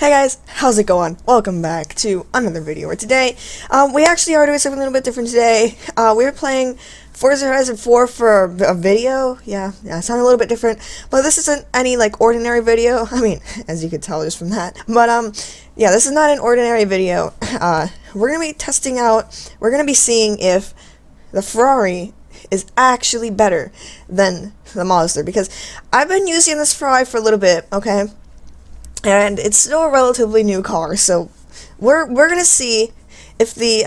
Hey guys, how's it going? Welcome back to another video where today, we actually are doing something a little bit different today. We're playing Forza Horizon 4 for a video. Yeah, it sounded a little bit different, but this isn't any, like, ordinary video. I mean, as you could tell just from that. But, yeah, this is not an ordinary video. We're gonna be testing out, we're gonna be seeing if the Ferrari is actually better than the Mosler, because I've been using this Ferrari for a little bit, okay? And it's still a relatively new car, so we're gonna see if the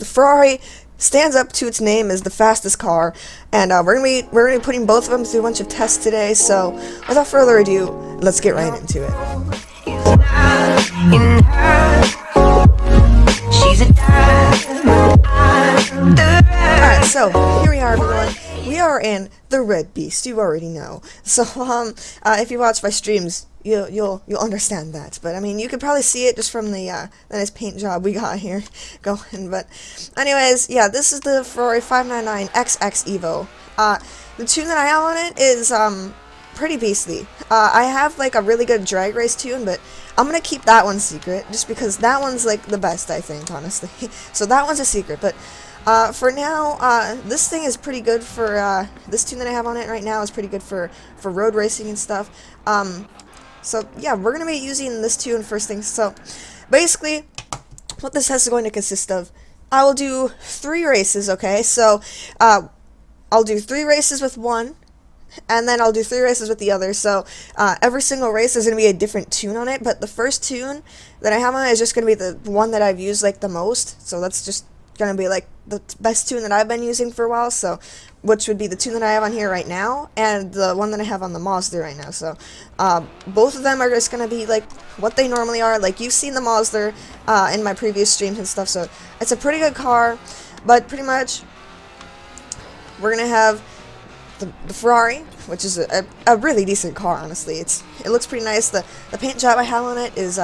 Ferrari stands up to its name as the fastest car, and we're gonna be putting both of them through a bunch of tests today. So without further ado, let's get right into it. Alright, so here we are, everyone. We are in the Red Beast. You already know. So if you watch my streams, you'll understand that. But I mean, you could probably see it just from the nice paint job we got here going. But anyways, yeah, this is the Ferrari 599 XX EVO. The tune that I have on it is pretty beastly. I have like a really good drag race tune, but I'm gonna keep that one secret just because that one's like the best, I think, honestly. So that one's a secret. But for now, this thing is pretty good for this tune that I have on it right now is pretty good for road racing and stuff. So yeah, we're going to be using this tune first thing. So basically, what this test is going to consist of, I will do 3 races, okay? So I'll do 3 races with one, and then I'll do 3 races with the other. So every single race is going to be a different tune on it, but the first tune that I have on it is just going to be the one that I've used like the most. So that's just going to be like the best tune that I've been using for a while, so which would be the tune that I have on here right now and the one that I have on the Mosler right now. So both of them are just going to be like what they normally are. Like, you've seen the Mosler in my previous streams and stuff, so it's a pretty good car. But pretty much we're going to have the Ferrari, which is a really decent car, honestly. It looks pretty nice. The paint job I have on it is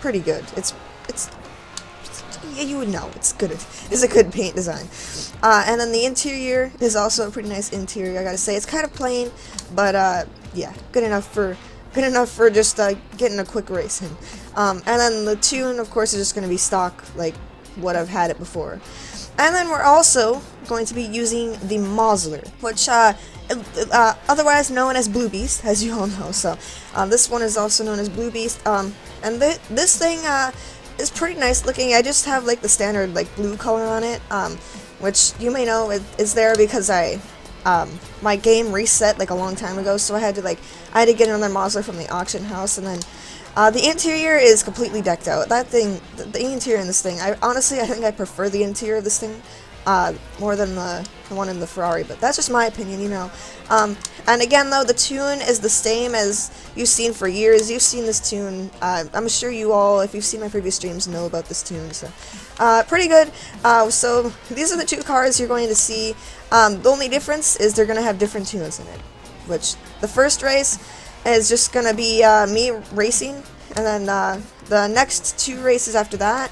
pretty good. It's yeah, you would know it's good. It's a good paint design. And then the interior is also a pretty nice interior. I gotta say, it's kind of plain, but yeah, good enough for just getting a quick race in. And then the tune, of course, is just gonna be stock, like what I've had it before. And then we're also going to be using the Mosler, which otherwise known as Blue Beast, as you all know. So this one is also known as Blue Beast. And this thing is pretty nice looking. I just have like the standard like blue color on it, which you may know is there because my game reset like a long time ago, so I had to get another Mosler from the auction house. And then the interior is completely decked out. That thing, the interior in this thing, I think I prefer the interior of this thing more than the one in the Ferrari, but that's just my opinion, you know. And again, though, the tune is the same as you've seen for years. You've seen this tune. I'm sure you all, if you've seen my previous streams, know about this tune. So pretty good. So these are the 2 cars you're going to see. The only difference is they're going to have different tunes in it, which the first race is just going to be me racing, and then the next 2 races after that,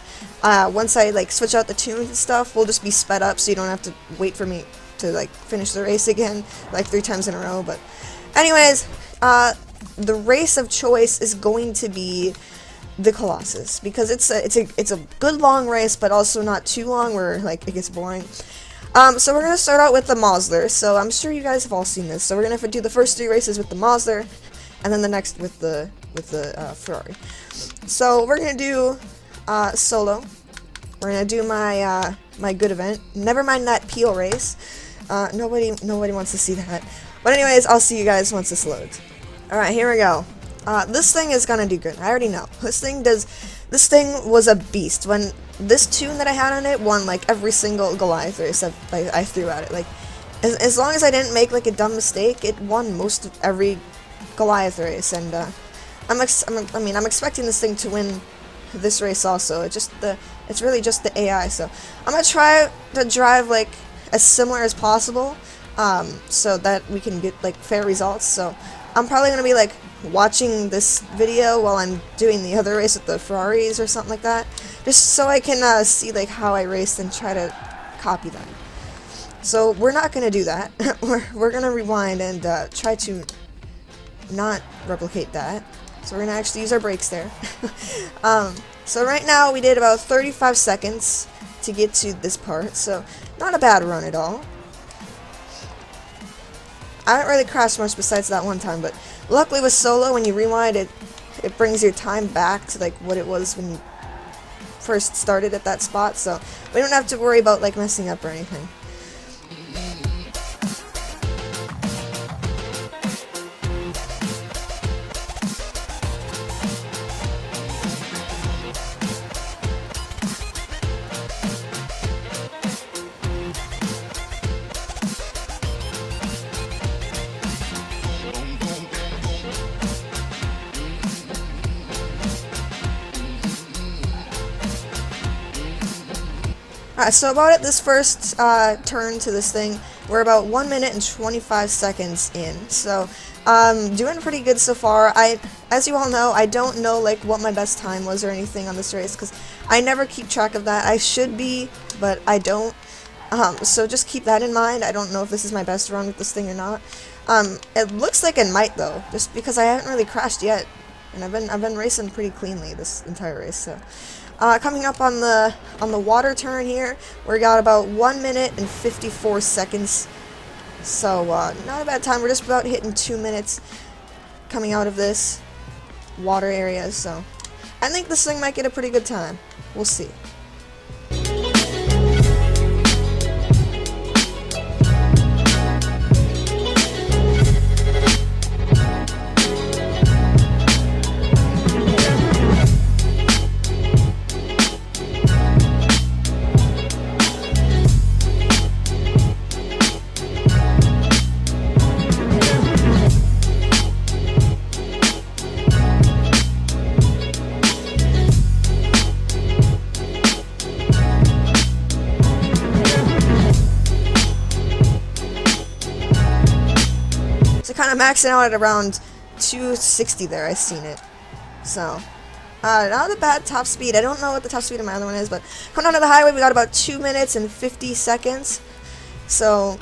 once I switch out the tunes and stuff, will just be sped up, so you don't have to wait for me to finish the race again 3 times in a row. But anyways, the race of choice is going to be the Colossus, because it's a good long race, but also not too long where it gets boring. So we're gonna start out with the Mosler. So I'm sure you guys have all seen this. So we're gonna do the first 3 races with the Mosler, and then the next with the Ferrari. So we're gonna do solo. We're gonna do my my good event. Never mind that peel race. Nobody wants to see that. But anyways, I'll see you guys once this loads. All right, here we go. This thing is gonna do good. I already know. This thing was a beast. When this tune that I had on it won every single Goliath race I threw at it. As long as I didn't make a dumb mistake, it won most of every Goliath race. And I'm expecting this thing to win this race also. It's really just the AI. So I'm gonna try to drive as similar as possible, so that we can get fair results. So I'm probably gonna be watching this video while I'm doing the other race with the Ferraris or something like that, just so I can see how I raced and try to copy that. So we're not gonna do that. we're gonna rewind and try to not replicate that. So we're gonna actually use our brakes there. So right now we did about 35 seconds to get to this part, so not a bad run at all. I haven't really crashed much besides that one time, but luckily with solo, when you rewind it brings your time back to like what it was when you first started at that spot, so we don't have to worry about like messing up or anything. Alright, so about at this first turn to this thing, we're about 1 minute and 25 seconds in. So, doing pretty good so far. As you all know, I don't know like what my best time was or anything on this race, because I never keep track of that. I should be, but I don't. So just keep that in mind. I don't know if this is my best run with this thing or not. It looks like it might though, just because I haven't really crashed yet, and I've been racing pretty cleanly this entire race. So. Coming up on the water turn here, we got about 1 minute and 54 seconds. So not a bad time. We're just about hitting 2 minutes coming out of this water area. So I think this thing might get a pretty good time. We'll see. Kind of maxing out at around 260 there. I've seen it. So, not a bad top speed. I don't know what the top speed of my other one is, but coming onto the highway, we got about 2 minutes and 50 seconds. So,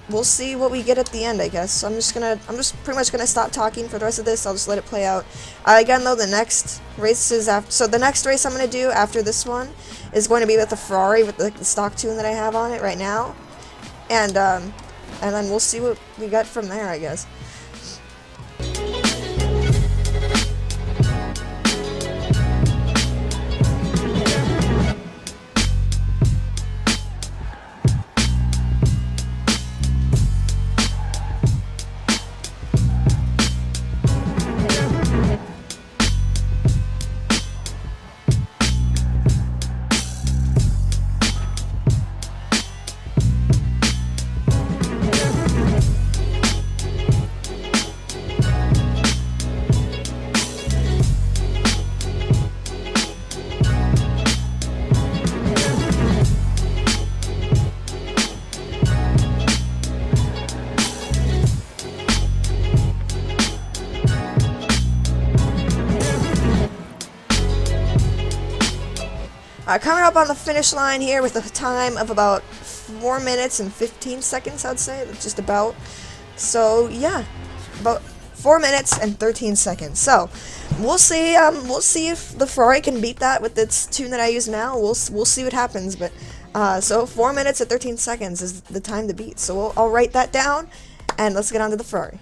we'll see what we get at the end, I guess. So I'm just pretty much gonna stop talking for the rest of this. I'll just let it play out. Again, though, the next race is after. So the next race I'm gonna do after this one is going to be with the Ferrari with the stock tune that I have on it right now, and then we'll see what we got from there, I guess. Coming up on the finish line here with a time of about 4 minutes and 15 seconds, I'd say, just about. So yeah, about 4 minutes and 13 seconds. So we'll see if the Ferrari can beat that with its tune that I use now. We'll see what happens. But so 4 minutes and 13 seconds is the time to beat. So I'll write that down, and let's get on to the Ferrari.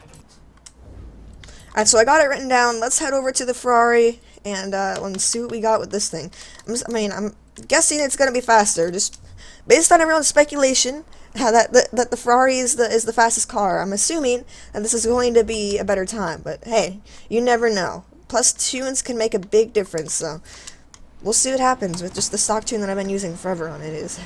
Alright, so I got it written down. Let's head over to the Ferrari and let's see what we got with this thing. I'm guessing it's gonna be faster, just based on everyone's speculation that the Ferrari is the fastest car. I'm assuming that this is going to be a better time, but hey, you never know. Plus tunes can make a big difference, so we'll see what happens with just the stock tune that I've been using forever on it is.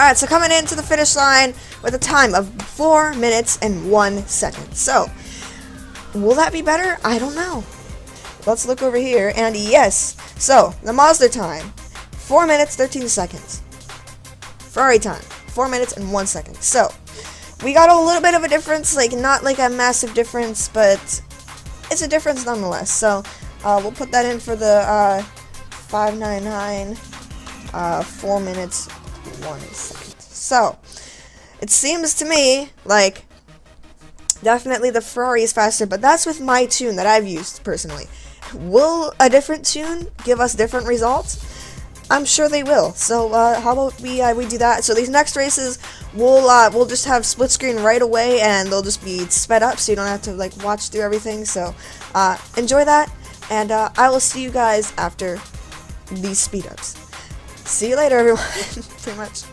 Alright, so coming into the finish line with a time of 4 minutes and 1 second. So, will that be better? I don't know. Let's look over here, and yes. So, the Mosler time, 4 minutes, 13 seconds. Ferrari time, 4 minutes and 1 second. So, we got a little bit of a difference, like, not like a massive difference, but it's a difference nonetheless. So, we'll put that in for the 599, 4 minutes, 1 second. So, it seems to me like definitely the Ferrari is faster, but that's with my tune that I've used personally. Will a different tune give us different results? I'm sure they will. So how about we do that? So these next races, we'll just have split screen right away, and they'll just be sped up, so you don't have to like watch through everything. So enjoy that, and I will see you guys after these speed ups. See you later, everyone. Pretty much.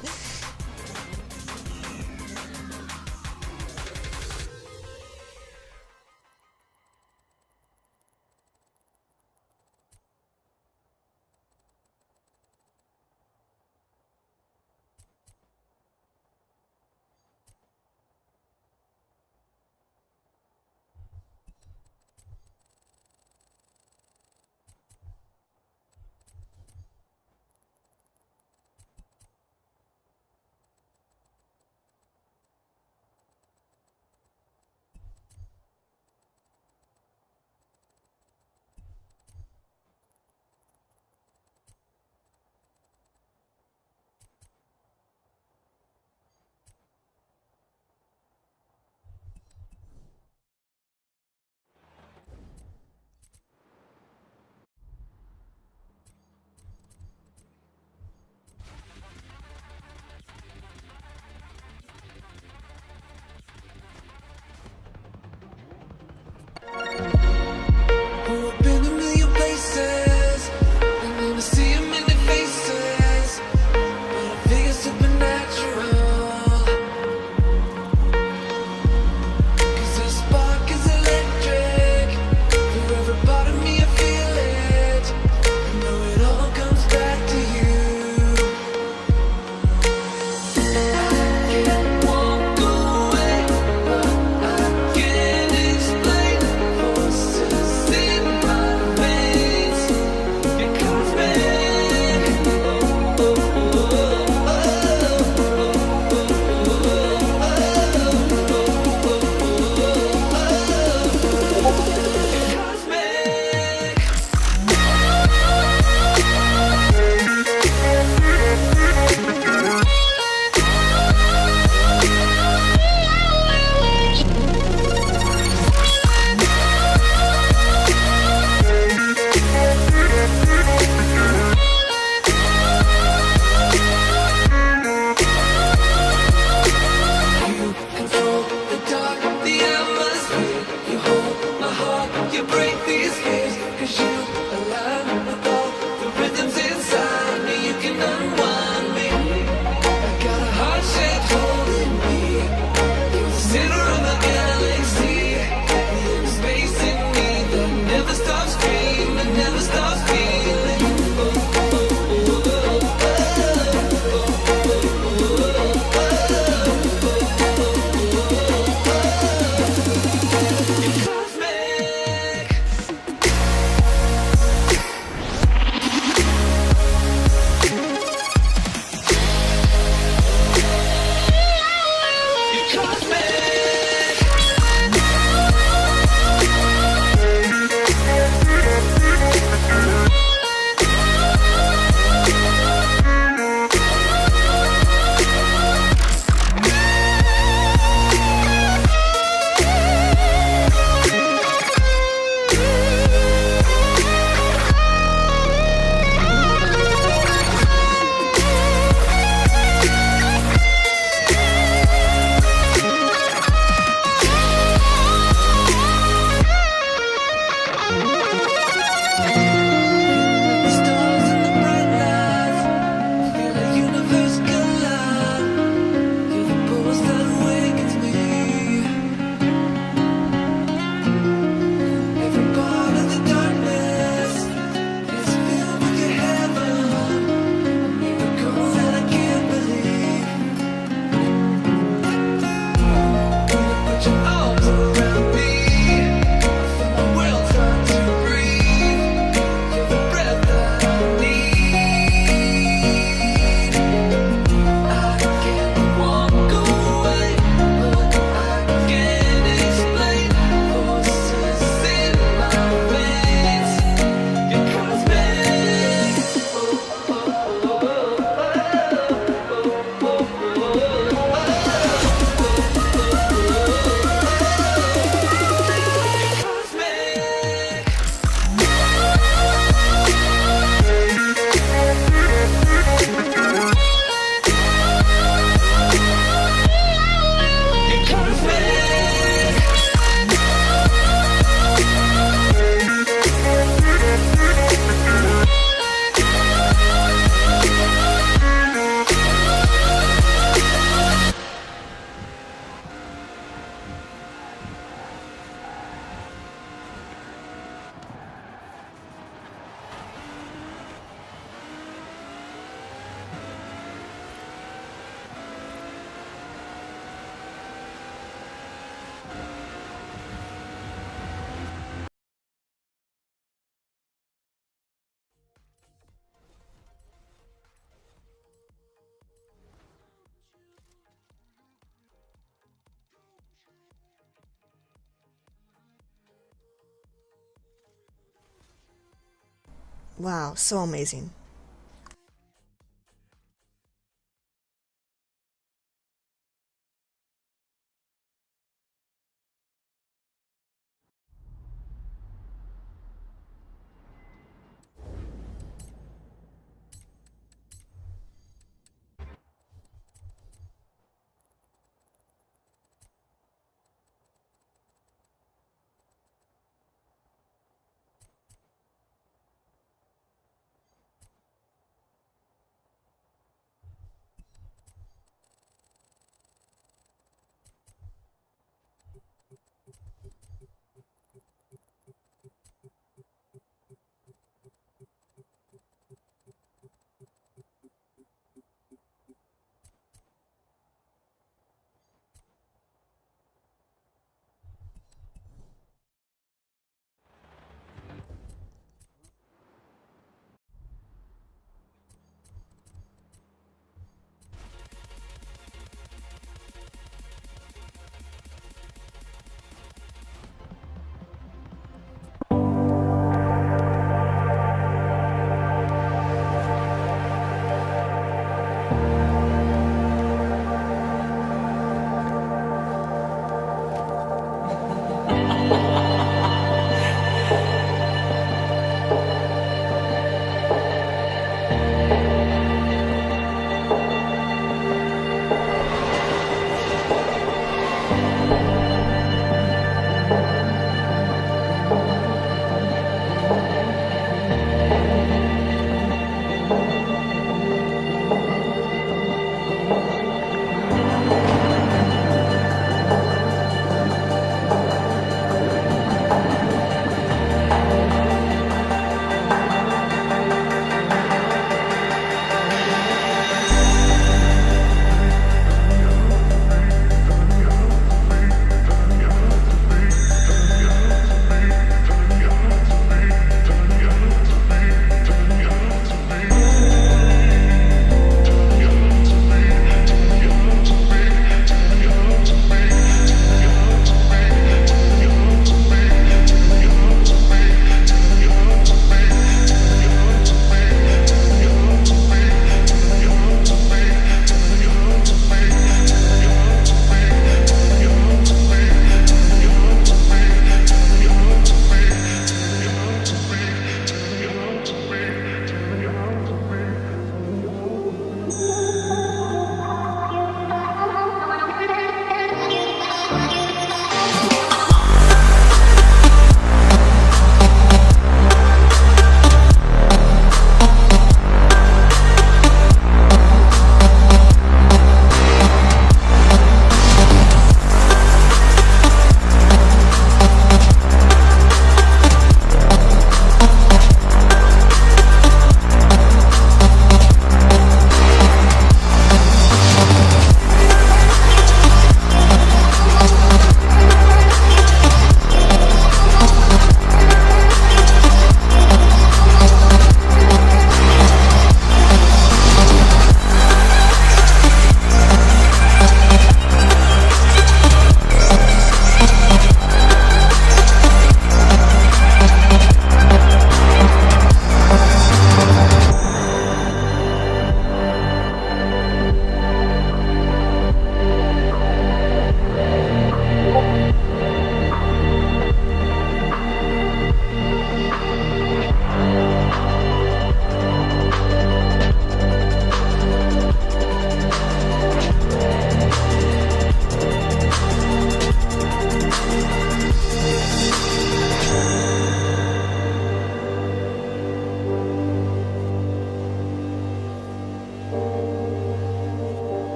Wow, so amazing.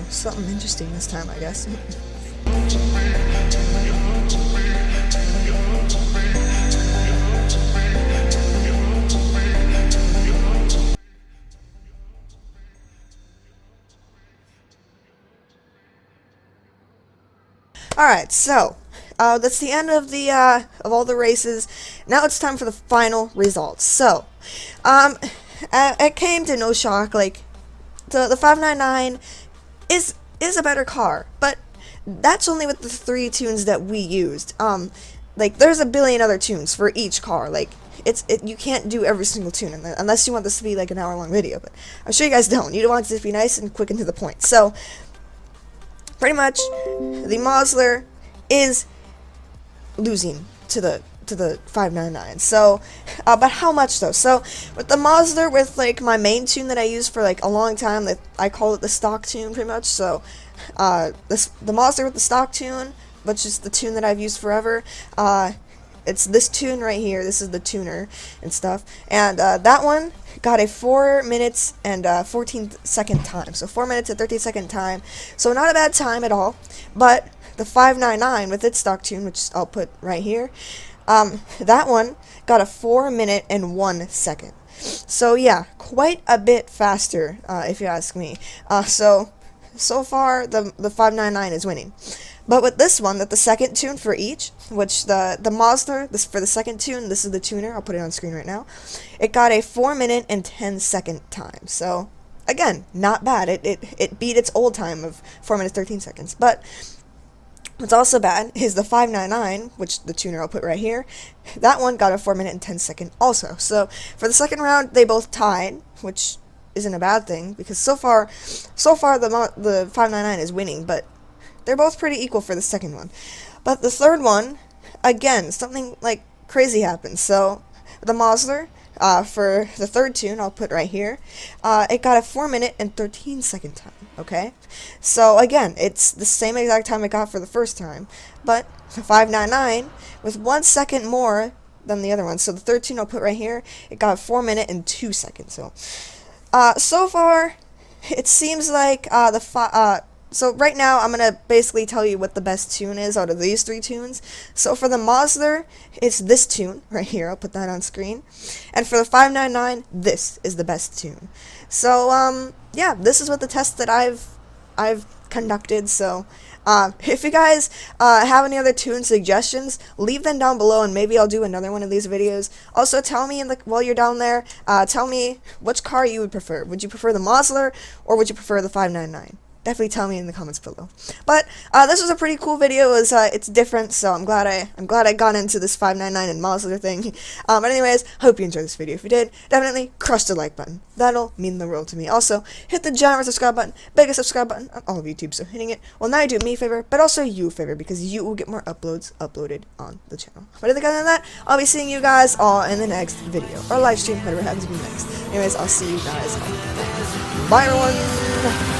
something interesting this time, I guess. Alright, so that's the end of the of all the races. Now it's time for the final results. So, it came to no shock, like the 599 is a better car, but that's only with the 3 tunes that we used. Like there's a billion other tunes for each car. Like you can't do every single tune unless you want this to be like an hour-long video. But I'm sure you guys don't. You want it to be nice and quick and to the point. So pretty much, the Mosler is losing to the 599. So, but how much though? So with the Mosler, with like my main tune that I used for like a long time, that I call it the stock tune pretty much. So, the Mosler with the stock tune, which is the tune that I've used forever. It's this tune right here. This is the tuner and stuff. And that one got a 4 minutes and 14-second time. So 4 minutes and 13-second time. So not a bad time at all. But the 599 with its stock tune, which I'll put right here, that one got a 4 minute and 1 second. So yeah, quite a bit faster, if you ask me. So far the 599 is winning. But with this one, that the second tune for each, which the Mosler, this for the second tune, this is the tuner, I'll put it on screen right now, it got a 4 minute and 10-second time. So again, not bad. It beat its old time of 4 minutes 13 seconds. But what's also bad is the 599, which the tuner I'll put right here, that one got a 4 minute and 10-second also. So for the second round, they both tied, which isn't a bad thing, because so far the 599 is winning, but they're both pretty equal for the second one. But the third one, again, something like crazy happened. So the Mosler, for the third tune, I'll put right here, it got a 4 minute and 13-second time, okay? So again, it's the same exact time it got for the first time, but the 599, with 1 second more than the other one. So the third tune I'll put right here, it got a 4 minute and 2 seconds. So far, it seems like so right now, I'm going to basically tell you what the best tune is out of these 3 tunes. So for the Mosler, it's this tune right here. I'll put that on screen. And for the 599, this is the best tune. So, yeah, this is what the test that I've conducted. So, if you guys have any other tune suggestions, leave them down below, and maybe I'll do another one of these videos. Also, tell me while you're down there, tell me which car you would prefer. Would you prefer the Mosler, or would you prefer the 599? Definitely tell me in the comments below. But this was a pretty cool video. It's different, so I'm glad I got into this 599 and Mosler thing. But anyways, hope you enjoyed this video. If you did, definitely crush the like button. That'll mean the world to me. Also, hit the giant subscribe button, biggest subscribe button on all of YouTube. So hitting it will not only do me a favor, but also you a favor, because you will get more uploads uploaded on the channel. But other than that, I'll be seeing you guys all in the next video or live stream, whatever happens to be next. Anyways, I'll see you guys all. Bye everyone.